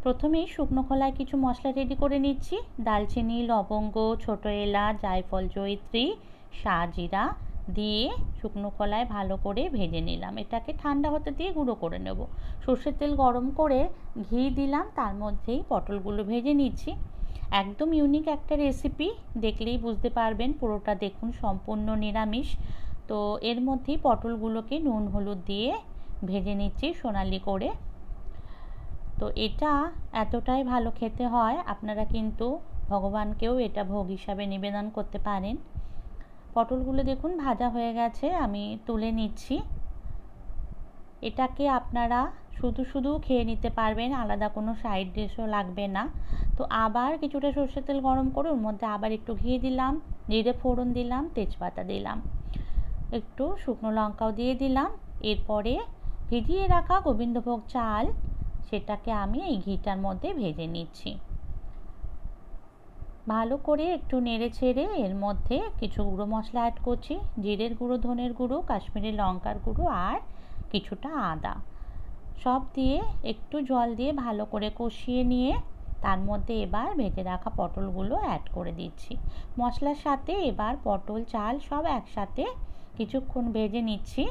প্রথমেই শুকনো খোলায় কিছু মশলা রেডি করে নিচ্ছি। দালচিনি, লবঙ্গ, ছোট এলাচ, জায়ফল, জয়িত্রী, শাহজিরা দিয়ে শুকনো খোলায় ভালো করে ভেজে নিলাম। এটাকে ঠান্ডা হতে দিয়ে গুঁড়ো করে নেব। সর্ষের তেল গরম করে ঘি দিলাম, তার মধ্যেই পটলগুলো ভেজে নিচ্ছি। একদম ইউনিক একটা রেসিপি, দেখলেই বুঝতে পারবেন। পুরোটা দেখুন সম্পূর্ণ নিরামিষ। তো এর মধ্যেই পটলগুলোকে নুন হলুদ দিয়ে ভেজে নিচ্ছি সোনালি করে। তো এটা এতটাই ভালো খেতে হয়, আপনারা কিন্তু ভগবানকেও এটা ভোগ হিসাবে নিবেদন করতে পারেন। পটলগুলো দেখুন ভাজা হয়ে গেছে, আমি তুলে নিচ্ছি। এটাকে আপনারা শুধু শুধু খেয়ে নিতে পারবেন, আলাদা কোনো সাইড ডিশও লাগবে না। তো আবার কিছুটা সরষের তেল গরম করে ওর মধ্যে আবার একটু ঘি দিলাম, জিরে ফোড়ন দিলাম, তেজপাতা দিলাম, একটু শুকনো লঙ্কাও দিয়ে দিলাম। এরপরে ভিজিয়ে রাখা গোবিন্দভোগ চাল, সেটাকে আমি এই ঘিটার মধ্যে ভেজে নিচ্ছি। ভালো করে একটু নেড়ে ছেড়ে এর মধ্যে কিছু গুঁড়ো মশলা অ্যাড করছি। জিরের গুঁড়ো, ধনের গুঁড়ো, কাশ্মীরি লঙ্কার গুঁড়ো আর কিছুটা আদা, সব দিয়ে একটু জল দিয়ে ভালো করে কষিয়ে নিয়ে তার মধ্যে এবার ভেজে রাখা পটলগুলো অ্যাড করে দিচ্ছি। মশলার সাথে এবার পটল, চাল সব একসাথে কিছুক্ষণ ভেজে নিচ্ছি।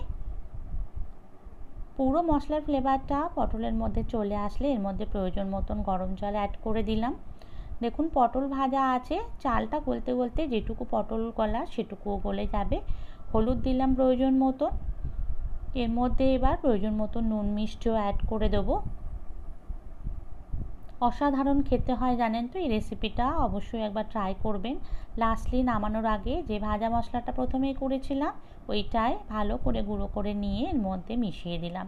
পুরো মশলার ফ্লেভারটা পটলের মধ্যে চলে আসলে এর মধ্যে প্রয়োজন মতন গরম জল অ্যাড করে দিলাম। দেখুন পটল ভাজা আছে, চালটা গলতে গলতে যেটুকু পটল গলার সেটুকুও গলে যাবে। হলুদ দিলাম প্রয়োজন মতন। এর মধ্যে এবার প্রয়োজন মতো নুন মিষ্টিও অ্যাড করে দেবো। অসাধারণ খেতে হয় জানেন তো। এই রেসিপিটা অবশ্যই একবার ট্রাই করবেন। লাস্টলি নামানোর আগে যে ভাজা মশলাটা প্রথমেই করেছিলাম ওইটাই ভালো করে গুঁড়ো করে নিয়ে এর মধ্যে মিশিয়ে দিলাম।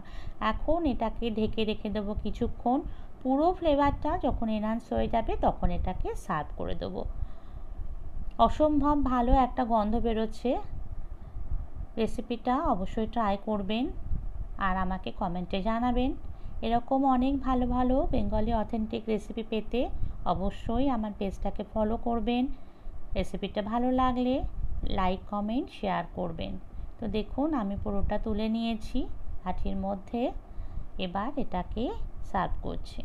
এখন এটাকে ঢেকে রেখে দেবো কিছুক্ষণ। পুরো ফ্লেভারটা যখন এনহান্স হয়ে যাবে তখন এটাকে সার্ভ করে দেবো। অসম্ভব ভালো একটা গন্ধ বেরোচ্ছে। রেসিপিটা অবশ্যই ট্রাই করবেন আর আমাকে কমেন্টে জানাবেন। এরকম অনেক ভালো ভালো বেঙ্গলি অথেন্টিক রেসিপি পেতে অবশ্যই আমার পেজটাকে ফলো করবেন। রেসিপিটা ভালো লাগলে লাইক, কমেন্ট, শেয়ার করবেন। তো দেখুন আমি পুরোটা তুলে নিয়েছি হাঁড়ির মধ্যে, এবার এটাকে সার্ভ করছি।